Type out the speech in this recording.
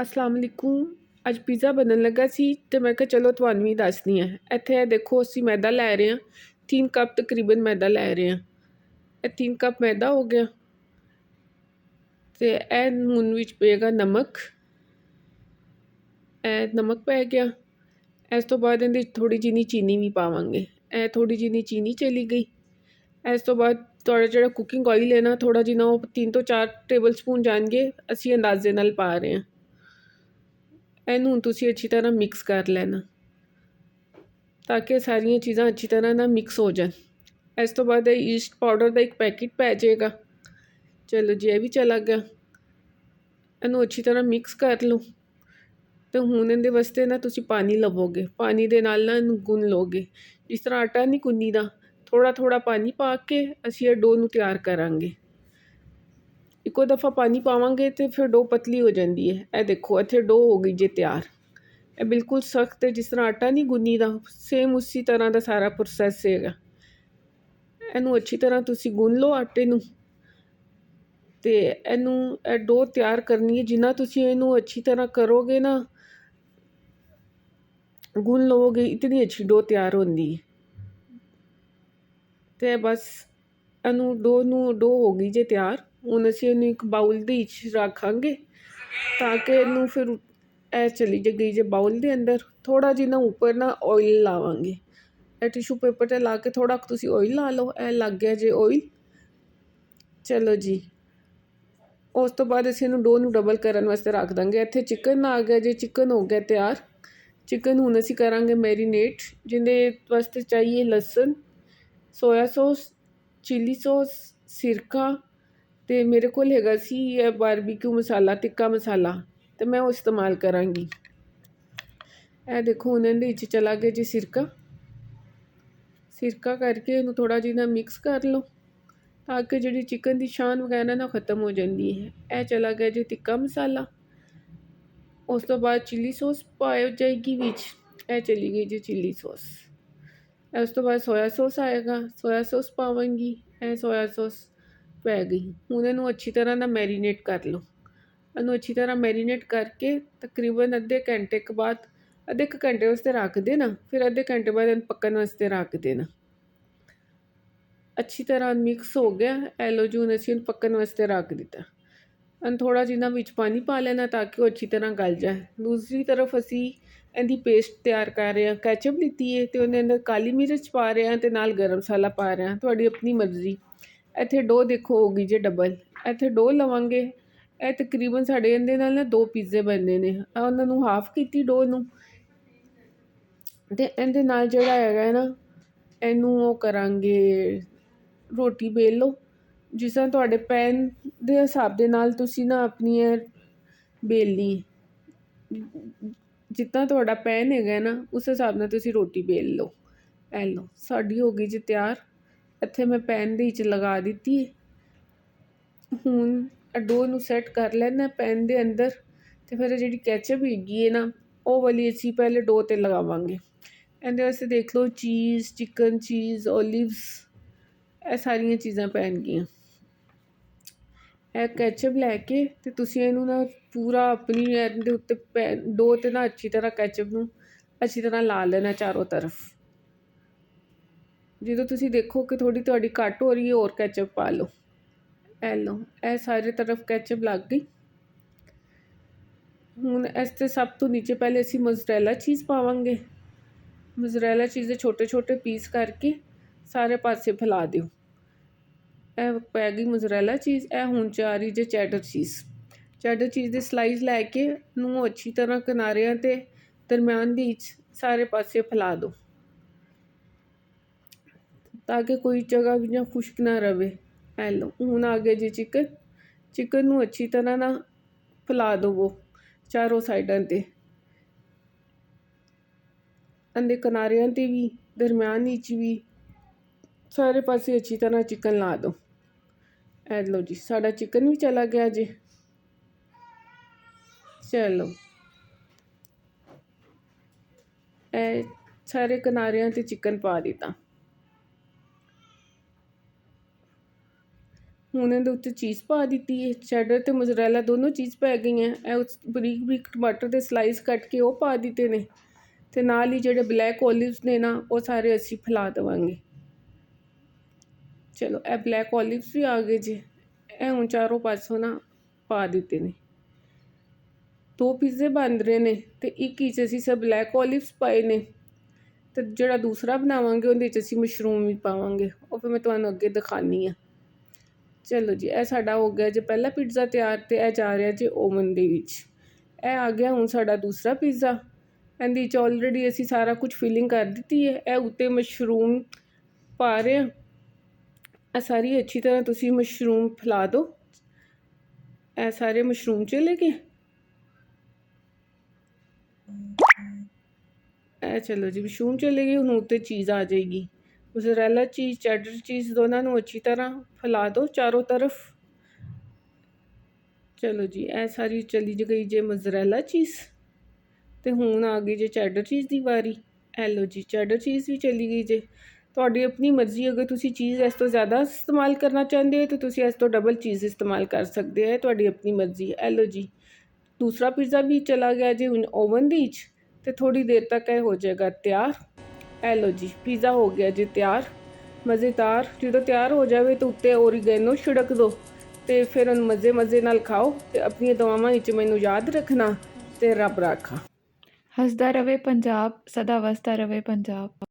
अस्सलाम वालेकुम। ਅੱਜ ਪੀਜ਼ਾ ਬਣਨ ਲੱਗਾ ਸੀ ਤੇ ਮੈਂ ਕਿਹਾ ਚਲੋ ਤੁਹਾਨੂੰ ਵੀ ਦੱਸਦੀ ਹਾਂ। ਇੱਥੇ ਇਹ ਦੇਖੋ ਅਸੀਂ ਮੈਦਾ ਲੈ ਰਹੇ ਹਾਂ, 3 ਕੱਪ ਤਕਰੀਬਨ ਮੈਦਾ ਲੈ ਰਹੇ ਹਾਂ। ਇਹ 3 ਕੱਪ ਮੈਦਾ ਹੋ ਗਿਆ ਤੇ ਇਹ ਹੁਣ ਵਿੱਚ ਪਏਗਾ ਨਮਕ। ਇਹ ਨਮਕ ਪੈ ਗਿਆ। ਇਸ ਤੋਂ ਬਾਅਦ ਇਹਦੇ ਥੋੜੀ ਜਿਹੀ ਚੀਨੀ ਵੀ ਪਾਵਾਂਗੇ। ਇਹ ਥੋੜੀ ਜਿਹੀ ਚੀਨੀ ਚਲੀ ਗਈ। ਇਸ ਤੋਂ ਬਾਅਦ ਤੁਹਾਡਾ ਜਿਹੜਾ ਕੁਕਿੰਗ ਆਇਲ ਹੈ ਨਾ, ਥੋੜਾ ਜਿਹਾ ਉਹ 3 ਤੋਂ 4 ਟੇਬਲ ਸਪੂਨ ਜਾਣਗੇ, ਅਸੀਂ ਅੰਦਾਜ਼ੇ ਨਾਲ ਪਾ ਰਹੇ ਹਾਂ। ਇਹਨੂੰ ਹੁਣ ਤੁਸੀਂ ਅੱਛੀ ਤਰ੍ਹਾਂ ਮਿਕਸ ਕਰ ਲੈਣਾ ਤਾਂ ਕਿ ਸਾਰੀਆਂ ਚੀਜ਼ਾਂ ਅੱਛੀ ਤਰ੍ਹਾਂ ਨਾਲ ਮਿਕਸ ਹੋ ਜਾਣ। ਇਸ ਤੋਂ ਬਾਅਦ ਈਸਟ ਪਾਊਡਰ ਦਾ ਇੱਕ ਪੈਕਟ ਪੈ ਜਾਏਗਾ। ਚਲੋ ਜੀ, ਇਹ ਵੀ ਚਲਾ ਗਿਆ। ਇਹਨੂੰ ਅੱਛੀ ਤਰ੍ਹਾਂ ਮਿਕਸ ਕਰ ਲਓ ਤੇ ਹੁਣ ਇਹਦੇ ਵਾਸਤੇ ਨਾ ਤੁਸੀਂ ਪਾਣੀ ਲਵੋਗੇ। ਪਾਣੀ ਦੇ ਨਾਲ ਨਾ ਇਹਨੂੰ ਗੁੰਨ ਲਓਗੇ। ਜਿਸ ਤਰ੍ਹਾਂ ਆਟਾ ਨਹੀਂ ਗੁੰਨੀਦਾ, ਥੋੜਾ ਥੋੜਾ ਪਾਣੀ ਪਾ ਕੇ ਅਸੀਂ ਇਹ ਡੋ ਨੂੰ ਤਿਆਰ ਕਰਾਂਗੇ। ਇੱਕੋ ਦਫਾ ਪਾਣੀ ਪਾਵਾਂਗੇ ਤੇ ਫਿਰ ਡੋ ਪਤਲੀ ਹੋ ਜਾਂਦੀ ਹੈ। ਇਹ ਦੇਖੋ ਇੱਥੇ ਡੋ ਹੋ ਗਈ ਜੇ ਤਿਆਰ। ਇਹ ਬਿਲਕੁਲ ਸਖਤ ਹੈ, ਜਿਸ ਤਰ੍ਹਾਂ ਆਟਾ ਨਹੀਂ ਗੁੰਨੀਦਾ, ਸੇਮ ਉਸੇ ਤਰ੍ਹਾਂ ਦਾ ਸਾਰਾ ਪ੍ਰੋਸੈਸ ਹੈਗਾ। ਇਹਨੂੰ ਅੱਛੀ ਤਰ੍ਹਾਂ ਤੁਸੀਂ ਗੁੰਨ ਲਓ ਆਟੇ ਨੂੰ ਤੇ ਇਹਨੂੰ ਇਹ ਡੋ ਤਿਆਰ ਕਰਨੀ ਹੈ। ਜਿੰਨਾ ਤੁਸੀਂ ਇਹਨੂੰ ਅੱਛੀ ਤਰ੍ਹਾਂ ਕਰੋਗੇ ਨਾ, ਗੁੰਨ ਲਵੋਗੇ, ਇਤਨੀ ਅੱਛੀ ਡੋ ਤਿਆਰ ਹੁੰਦੀ ਹੈ। ਤੇ ਬਸ ਇਹਨੂੰ ਡੋ ਹੋ ਗਈ ਜੇ ਤਿਆਰ। ਹੁਣ ਅਸੀਂ ਇਹਨੂੰ ਇੱਕ ਬਾਉਲ ਦੇ ਵਿੱਚ ਰੱਖਾਂਗੇ ਤਾਂ ਕਿ ਇਹਨੂੰ ਫਿਰ ਇਹ ਚਲੀ ਗਈ ਜੇ ਬਾਉਲ ਦੇ ਅੰਦਰ। ਥੋੜਾ ਜਿਹਾ ਉੱਪਰ ਨਾ ਆਇਲ ਲਾਵਾਂਗੇ। ਇਹ ਟਿਸ਼ੂ ਪੇਪਰ 'ਤੇ ਲਾ ਕੇ ਥੋੜਾ ਤੁਸੀਂ ਆਇਲ ਲਾ ਲਓ। ਇਹ ਲੱਗ ਗਿਆ ਜੇ ਆਇਲ। ਚਲੋ ਜੀ, ਉਸ ਤੋਂ ਬਾਅਦ ਅਸੀਂ ਇਹਨੂੰ ਡੋ ਨੂੰ ਡਬਲ ਕਰਨ ਵਾਸਤੇ ਰੱਖ ਦਾਂਗੇ। ਇੱਥੇ ਚਿਕਨ ਆ ਗਿਆ ਜੇ, ਚਿਕਨ ਹੋ ਗਿਆ ਤਿਆਰ। ਚਿਕਨ ਹੁਣ ਅਸੀਂ ਕਰਾਂਗੇ ਮੈਰੀਨੇਟ, ਜਿਹਦੇ ਵਾਸਤੇ ਚਾਹੀਏ ਲਸਣ, ਸੋਇਆ ਸੌਸ, ਚਿੱਲੀ ਸੌਸ, ਸਿਰਕਾ ਤੇ ਮੇਰੇ ਕੋਲ ਹੈਗਾ ਸੀ ਇਹ ਬਾਰਬੀਕਿਊ ਮਸਾਲਾ, ਤਿੱਕਾ ਮਸਾਲਾ, ਤੇ ਮੈਂ ਉਹ ਇਸਤੇਮਾਲ ਕਰਾਂਗੀ। ਇਹ ਦੇਖੋ ਹੁਣ ਇਹਦੇ ਵਿੱਚ ਚਲਾ ਗਿਆ ਜੀ ਸਿਰਕਾ ਕਰਕੇ ਇਹਨੂੰ ਥੋੜਾ ਜਿਹਾ ਮਿਕਸ ਕਰ ਲਓ ਤਾਂ ਕਿ ਜਿਹੜੀ ਚਿਕਨ ਦੀ ਸ਼ਾਨ ਵਗੈਰਾ ਨਾ ਖ਼ਤਮ ਹੋ ਜਾਂਦੀ ਹੈ। ਇਹ ਚਲਾ ਗਿਆ ਜੀ ਤਿੱਕਾ ਮਸਾਲਾ। ਉਸ ਤੋਂ ਬਾਅਦ ਚਿੱਲੀ ਸੌਸ ਪਾਈ ਜਾਏਗੀ ਵਿੱਚ। ਇਹ ਚਲੀ ਗਈ ਜੀ ਚਿੱਲੀ ਸੌਸ। ਉਸ ਤੋਂ ਬਾਅਦ ਸੋਇਆ ਸੌਸ ਆਏਗਾ, ਸੋਇਆ ਸੌਸ ਪਾਵਾਂਗੀ। ਇਹ ਸੋਇਆ ਸੌਸ ਪੈ ਗਈ। ਹੁਣ ਇਹਨੂੰ ਅੱਛੀ ਤਰ੍ਹਾਂ ਨਾਲ ਮੈਰੀਨੇਟ ਕਰ ਲਓ। ਇਹਨੂੰ ਅੱਛੀ ਤਰ੍ਹਾਂ ਮੈਰੀਨੇਟ ਕਰਕੇ ਤਕਰੀਬਨ ਅੱਧੇ ਘੰਟੇ ਬਾਅਦ, ਅੱਧੇ ਕੁ ਘੰਟੇ ਵਾਸਤੇ ਰੱਖ ਦੇਣਾ। ਫਿਰ ਅੱਧੇ ਘੰਟੇ ਬਾਅਦ ਇਹਨੂੰ ਪੱਕਣ ਵਾਸਤੇ ਰੱਖ ਦੇਣਾ। ਅੱਛੀ ਤਰ੍ਹਾਂ ਮਿਕਸ ਹੋ ਗਿਆ। ਐਲੋ ਜੀ, ਹੁਣ ਅਸੀਂ ਇਹਨੂੰ ਪੱਕਣ ਵਾਸਤੇ ਰੱਖ ਦਿੱਤਾ। ਇਹਨੂੰ ਥੋੜਾ ਜਿਹਾ ਵਿੱਚ ਪਾਣੀ ਪਾ ਲੈਣਾ ਤਾਂ ਕਿ ਉਹ ਅੱਛੀ ਤਰ੍ਹਾਂ ਗਲ ਜਾਏ। ਦੂਸਰੀ ਤਰਫ ਅਸੀਂ ਇਹਦੀ ਪੇਸਟ ਤਿਆਰ ਕਰ ਰਹੇ ਹਾਂ। ਕੈਚਅਪ ਲਿੱਤੀ ਹੈ ਤੇ ਉਹਦੇ ਅੰਦਰ ਕਾਲੀ ਮਿਰਚ ਪਾ ਰਹੇ ਹਾਂ ਤੇ ਨਾਲ ਗਰਮ ਮਸਾਲਾ ਪਾ ਰਹੇ ਹਾਂ, ਤੁਹਾਡੀ ਆਪਣੀ ਮਰਜ਼ੀ। ਇੱਥੇ ਡੋ ਦੇਖੋ ਹੋ ਗਈ ਜੇ ਡਬਲ। ਇੱਥੇ ਡੋ ਲਵਾਂਗੇ। ਇਹ ਤਕਰੀਬਨ ਸਾਡੇ ਇਹਦੇ ਨਾਲ ਨਾ 2 ਪੀਜ਼ੇ ਬਣਨੇ ਨੇ। ਉਹਨਾਂ ਨੂੰ ਹਾਫ ਕੀਤੀ ਡੋ ਨੂੰ ਤੇ ਇਹਦੇ ਨਾਲ ਜਿਹੜਾ ਹੈਗਾ ਨਾ, ਇਹਨੂੰ ਉਹ ਕਰਾਂਗੇ, ਰੋਟੀ ਵੇਲ ਲਓ। ਜਿਸ ਤਰ੍ਹਾਂ ਤੁਹਾਡੇ ਪੈਨ ਦੇ ਹਿਸਾਬ ਦੇ ਨਾਲ ਤੁਸੀਂ ਨਾ ਆਪਣੀ ਇਹ ਵੇਲਣੀ, ਜਿੱਦਾਂ ਤੁਹਾਡਾ ਪੈਨ ਹੈਗਾ ਨਾ ਉਸ ਹਿਸਾਬ ਨਾਲ ਤੁਸੀਂ ਰੋਟੀ ਵੇਲ ਲਓ। ਇਹ ਲਓ, ਸਾਡੀ ਹੋ ਗਈ ਜੀ ਤਿਆਰ। ਇੱਥੇ ਮੈਂ ਪੈਨ ਦੇ ਵਿੱਚ ਲਗਾ ਦਿੱਤੀ। ਹੁਣ ਡੋ ਨੂੰ ਸੈੱਟ ਕਰ ਲੈਣਾ ਪੈਨ ਦੇ ਅੰਦਰ ਤੇ ਫਿਰ ਜਿਹੜੀ ਕੈਚਅਪ ਹੈਗੀ ਹੈ ਨਾ, ਉਹ ਵਾਲੀ ਅਸੀਂ ਪਹਿਲੇ ਡੋ 'ਤੇ ਲਗਾਵਾਂਗੇ। ਇਹਦੇ ਵਾਸਤੇ ਦੇਖ ਲਓ ਚੀਜ਼, ਚਿਕਨ ਚੀਜ਼, ਓਲਿਵਸ, ਇਹ ਸਾਰੀਆਂ ਚੀਜ਼ਾਂ ਪੈਣਗੀਆਂ। ਇਹ ਕੈਚਅਪ ਲੈ ਕੇ ਤੇ ਤੁਸੀਂ ਇਹਨੂੰ ਨਾ ਪੂਰਾ ਆਪਣੀ ਇਹਦੇ ਉੱਤੇ ਡੋ 'ਤੇ ਨਾ ਅੱਛੀ ਤਰ੍ਹਾਂ ਕੈਚਅਪ ਨੂੰ ਅੱਛੀ ਤਰ੍ਹਾਂ ਲਾ ਲੈਣਾ ਚਾਰੋਂ ਤਰਫ। ਜਦੋਂ ਤੁਸੀਂ ਦੇਖੋ ਕਿ ਥੋੜੀ ਤੁਹਾਡੀ ਘੱਟ ਹੋ ਰਹੀ ਹੈ, ਹੋਰ ਕੈਚਅਪ ਪਾ ਲਓ। ਇਹ ਲਓ, ਇਹ ਸਾਰੇ ਤਰਫ ਕੈਚਅਪ ਲੱਗ ਗਈ। ਹੁਣ ਇਸ 'ਤੇ ਸਭ ਤੋਂ ਨੀਚੇ ਪਹਿਲੇ ਅਸੀਂ ਮੋਜ਼ਰੇਲਾ ਚੀਜ਼ ਪਾਵਾਂਗੇ। ਮੋਜ਼ਰੇਲਾ ਚੀਜ਼ ਦੇ ਛੋਟੇ ਛੋਟੇ ਪੀਸ ਕਰਕੇ ਸਾਰੇ ਪਾਸੇ ਫੈਲਾ ਦਿਓ। ਇਹ ਪੈ ਗਈ ਮੋਜ਼ਰੇਲਾ ਚੀਜ਼। ਇਹ ਹੁਣ ਜਾ ਰਹੀ ਜੇ ਚੈਡਰ ਚੀਜ਼। ਚੈਡਰ ਚੀਜ਼ ਦੇ ਸਲਾਈਸ ਲੈ ਕੇ ਇਹਨੂੰ ਅੱਛੀ ਤਰ੍ਹਾਂ ਕਿਨਾਰਿਆਂ 'ਤੇ ਦਰਮਿਆਨ ਦੇ ਵਿੱਚ ਸਾਰੇ ਪਾਸੇ ਫੈਲਾ ਦਿਓ ਤਾਂ ਕਿ ਕੋਈ ਜਗ੍ਹਾ ਵੀ ਨਾ ਖੁਸ਼ਕ ਨਾ ਰਹੇ। ਇਹ ਲਓ, ਹੁਣ ਆ ਗਿਆ ਜੀ ਚਿਕਨ ਨੂੰ ਅੱਛੀ ਤਰ੍ਹਾਂ ਨਾਲ ਫੈਲਾ ਦਿਓ ਚਾਰੋਂ ਸਾਈਡਾਂ 'ਤੇ, ਇਹਦੇ ਕਿਨਾਰਿਆਂ 'ਤੇ ਵੀ, ਦਰਮਿਆਨ ਵਿੱਚ ਵੀ, ਸਾਰੇ ਪਾਸੇ ਅੱਛੀ ਤਰ੍ਹਾਂ ਚਿਕਨ ਲਾ ਦਿਓ। ਇਹ ਲਓ ਜੀ, ਸਾਡਾ ਚਿਕਨ ਵੀ ਚਲਾ ਗਿਆ ਜੀ। ਚਲੋ, ਇਹ ਸਾਰੇ ਕਿਨਾਰਿਆਂ 'ਤੇ ਚਿਕਨ ਪਾ ਦਿੱਤਾ। ਹੁਣ ਇਹਦੇ ਉੱਤੇ ਚੀਜ਼ ਪਾ ਦਿੱਤੀ ਹੈ, ਚੈਡਰ ਅਤੇ ਮੋਜ਼ਰੇਲਾ ਦੋਨੋਂ ਚੀਜ਼ ਪੈ ਗਈਆਂ। ਇਹ ਉਸ ਬਰੀਕ ਬਰੀਕ ਟਮਾਟਰ ਦੇ ਸਲਾਈਸ ਕੱਟ ਕੇ ਉਹ ਪਾ ਦਿੱਤੇ ਨੇ, ਅਤੇ ਨਾਲ ਹੀ ਜਿਹੜੇ ਬਲੈਕ ਓਲਿਵਸ ਨੇ ਨਾ ਉਹ ਸਾਰੇ ਅਸੀਂ ਫੈਲਾ ਦੇਵਾਂਗੇ। ਚਲੋ ਇਹ ਬਲੈਕ ਓਲਿਵਸ ਵੀ ਆ ਗਏ ਜੇ। ਇਹ ਹੁਣ ਚਾਰੋਂ ਪਾਸੋਂ ਨਾ ਪਾ ਦਿੱਤੇ ਨੇ। 2 ਪੀਜ਼ੇ ਬਣ ਰਹੇ ਨੇ ਅਤੇ ਇੱਕ 'ਚ ਅਸੀਂ ਸਭ ਬਲੈਕ ਓਲਿਵਸ ਪਾਏ ਨੇ, ਅਤੇ ਜਿਹੜਾ ਦੂਸਰਾ ਬਣਾਵਾਂਗੇ ਉਹਦੇ 'ਚ ਅਸੀਂ ਮਸ਼ਰੂਮ ਵੀ ਪਾਵਾਂਗੇ, ਉਹ ਫਿਰ ਮੈਂ ਤੁਹਾਨੂੰ ਅੱਗੇ ਦਿਖਾਉਂਦੀ ਹਾਂ। ਚਲੋ ਜੀ, ਇਹ ਸਾਡਾ ਹੋ ਗਿਆ ਜੇ ਪਹਿਲਾ ਪੀਜ਼ਾ ਤਿਆਰ, ਅਤੇ ਇਹ ਜਾ ਰਿਹਾ ਜੇ ਓਵਨ ਦੇ ਵਿੱਚ। ਇਹ ਆ ਗਿਆ ਹੁਣ ਸਾਡਾ ਦੂਸਰਾ ਪੀਜ਼ਾ। ਇਹਦੇ 'ਚ ਆਲਰੇਡੀ ਅਸੀਂ ਸਾਰਾ ਕੁਝ ਫਿਲਿੰਗ ਕਰ ਦਿੱਤੀ ਹੈ। ਇਹ ਉੱਤੇ ਮਸ਼ਰੂਮ ਪਾ ਰਹੇ ਹਾਂ। ਇਹ ਸਾਰੀ ਅੱਛੀ ਤਰ੍ਹਾਂ ਤੁਸੀਂ ਮਸ਼ਰੂਮ ਫੈਲਾ ਦਿਓ। ਇਹ ਸਾਰੇ ਮਸ਼ਰੂਮ ਚਲੇ ਗਏ। ਇਹ ਚਲੋ ਜੀ, ਮਸ਼ਰੂਮ ਚਲੇ ਗਏ। ਹੁਣ ਉੱਤੇ ਚੀਜ਼ ਆ ਜਾਏਗੀ, ਮੋਜ਼ਰੇਲਾ ਚੀਜ਼, ਚੈਡਰ ਚੀਜ਼, ਦੋਨਾਂ ਨੂੰ ਅੱਛੀ ਤਰ੍ਹਾਂ ਫੈਲਾ ਦਿਓ ਚਾਰੋਂ ਤਰਫ। ਚਲੋ ਜੀ, ਇਹ ਸਾਰੀ ਚਲੀ ਗਈ ਜੇ ਮੋਜ਼ਰੇਲਾ ਚੀਜ਼, ਅਤੇ ਹੁਣ ਆ ਗਈ ਜੇ ਚੈਡਰ ਚੀਜ਼ ਦੀ ਵਾਰੀ। ਇਹ ਲਓ ਜੀ, ਚੈਡਰ ਚੀਜ਼ ਵੀ ਚਲੀ ਗਈ ਜੇ। ਤੁਹਾਡੀ ਆਪਣੀ ਮਰਜ਼ੀ, ਅਗਰ ਤੁਸੀਂ ਚੀਜ਼ ਇਸ ਤੋਂ ਜ਼ਿਆਦਾ ਇਸਤੇਮਾਲ ਕਰਨਾ ਚਾਹੁੰਦੇ ਹੋ ਤਾਂ ਤੁਸੀਂ ਇਸ ਤੋਂ ਡਬਲ ਚੀਜ਼ ਇਸਤੇਮਾਲ ਕਰ ਸਕਦੇ ਹੋ, ਤੁਹਾਡੀ ਆਪਣੀ ਮਰਜ਼ੀ। ਇਹ ਲਓ ਜੀ, ਦੂਸਰਾ ਪੀਜ਼ਾ ਵੀ ਚਲਾ ਗਿਆ ਜੀ ਹੁਣ ਓਵਨ ਦੇ ਵਿੱਚ, ਅਤੇ ਥੋੜ੍ਹੀ ਦੇਰ ਤੱਕ ਇਹ ਹੋ ਜਾਏਗਾ ਤਿਆਰ। ਇਹ ਲਓ ਜੀ, ਪੀਜ਼ਾ ਹੋ ਗਿਆ ਜੀ ਤਿਆਰ, ਮਜ਼ੇਦਾਰ। ਜਦੋਂ ਤਿਆਰ ਹੋ ਜਾਵੇ ਤਾਂ ਉੱਤੇ ਓਰੀਗੈਨੋ ਛਿੜਕ ਦਿਓ, ਅਤੇ ਫਿਰ ਉਹਨੂੰ ਮਜ਼ੇ ਨਾਲ ਖਾਓ, ਅਤੇ ਆਪਣੀਆਂ ਦੁਆਵਾਂ ਵਿੱਚ ਮੈਨੂੰ ਯਾਦ ਰੱਖਣਾ, ਅਤੇ ਰੱਬ ਰਾਖਾ। ਹੱਸਦਾ ਰਵੇ ਪੰਜਾਬ, ਸਦਾ ਵਸਦਾ ਰਵੇ ਪੰਜਾਬ।